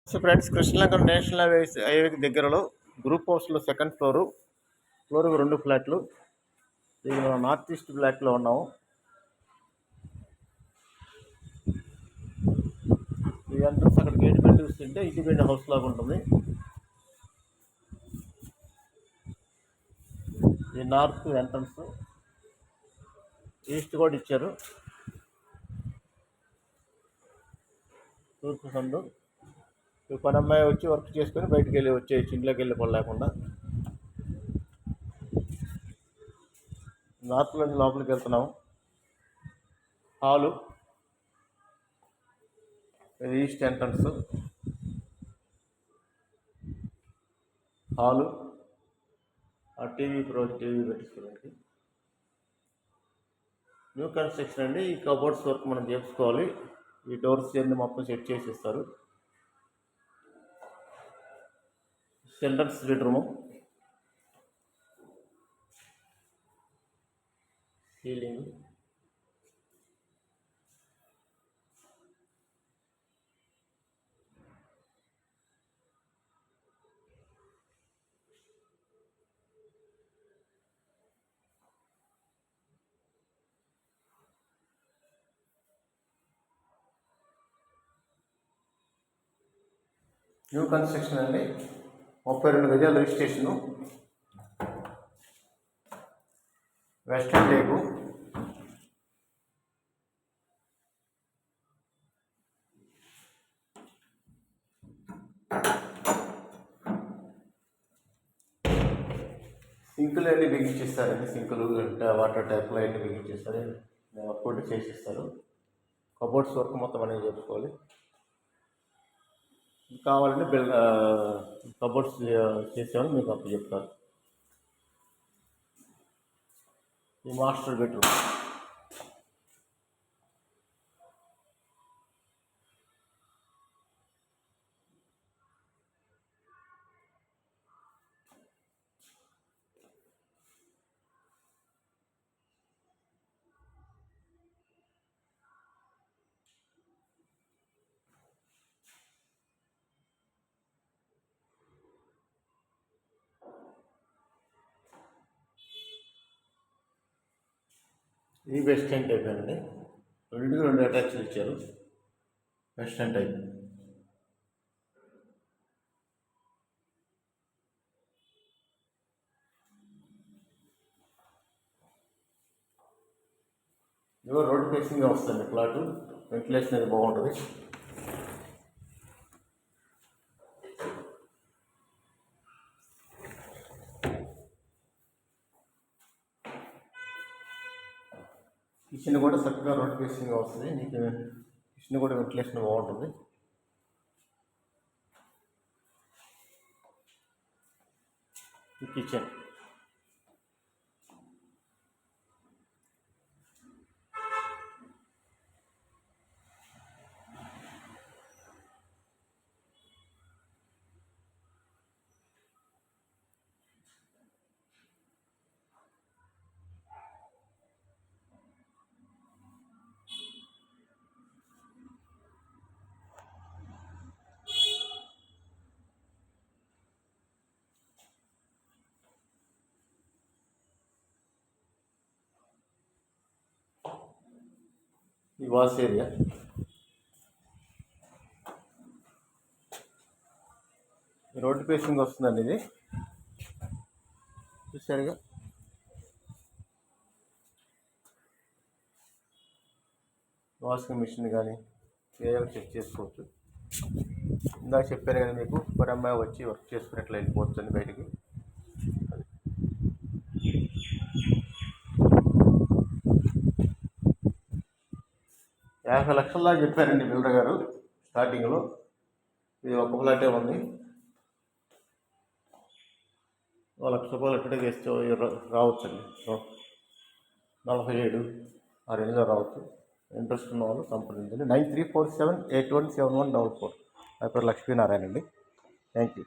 So friends, Krishnalanka national హైవేకి దగ్గరలో group హౌస్లో సెకండ్ ఫ్లోరు 2 ఫ్లాట్లు. ఇది మనం నార్త్ ఈస్ట్ బ్లాక్లో ఉన్నాము. ఈ ఎంట్రన్స్ అక్కడ గేట్ పెట్టి చూస్తుంటే ఇండిపెండెంట్ హౌస్ లాగా ఉంటుంది. ఇది నార్త్ ఎంట్రన్స్, ఈస్ట్ కూడా ఇచ్చారు. తూర్పు సందు. పని అమ్మాయి వచ్చి వర్క్ చేసుకొని బయటికి వెళ్ళి వచ్చేయచ్చు, ఇంట్లోకి వెళ్ళి పని లేకుండా. నార్త్లో లోపలికి వెళ్తున్నాము. హాలు, ఇది ఈస్ట్ ఎంట్రన్స్. హాలు, ఆ టీవీ పెట్టించుకోవడానికి. న్యూ కన్స్ట్రక్షన్ అండి. ఈ కబోర్డ్స్ వర్క్ మనం చేసుకోవాలి. ఈ డోర్స్ అన్ని మొత్తం సెట్ చేసిస్తారు. Children's bedroom, ceiling, new construction అండి. 32 గజాల రిజిస్ట్రేషను. వెస్టర్న్ లేకు, సింకులు అన్నీ బిగించేస్తారండి. సింకులు, వాటర్ ట్యాప్లు అన్నీ బిగించేస్తారు, వర్క్ చేసిస్తారు. కబోర్డ్స్ వర్క్ మొత్తం అనేది చేసుకోవాలి. కావాలంటే కబోర్డ్స్ చేసేవాళ్ళు మీకు అప్పుడు చెప్తారు. ఈ మాస్టర్ బెడ్రూమ్, ఇది వెస్టర్న్ టైప్ అండి. 2 అటాచ్లు ఇచ్చారు. Western type. ఇదిగో రోడ్ ఫేసింగ్గా వస్తుంది ప్లాటు. వెంటిలేషన్ అనేది బాగుంటుంది. కిచెన్ కూడా చక్కగా రోడ్ ఫేసింగ్గా వస్తుంది. నీకు కిచెన్ కూడా వెంటిలేషన్ బాగుంటుంది. ఈ కిచెన్, ఈ వాష్ ఏరియా, రోడ్ ఫేసింగ్ వస్తుందండి. ఇది చూసారుగా. వాషింగ్ మిషన్ కానీ ఏదైనా చెక్ చేసుకోవచ్చు. ఇందాక చెప్పాను కదా మీకు, మరి అమ్మాయి వచ్చి వర్క్ చేసుకున్నట్లు వెళ్ళిపోవచ్చు అని బయటికి. 50 లక్షల దాకా చెప్పారండి బిల్డర్ గారు స్టార్టింగ్లో. ఇది ఒక ఫ్లాటే ఉంది. 1 లక్ష రూపాయలు ఎక్కడికి వేస్తే రావచ్చండి. 47 ఆ రేంజ్లో రావచ్చు. ఇంట్రెస్ట్ ఉన్న వాళ్ళు సంప్రదించండి. 9347817144. నా పేరు లక్ష్మీనారాయణ అండి. Thank you.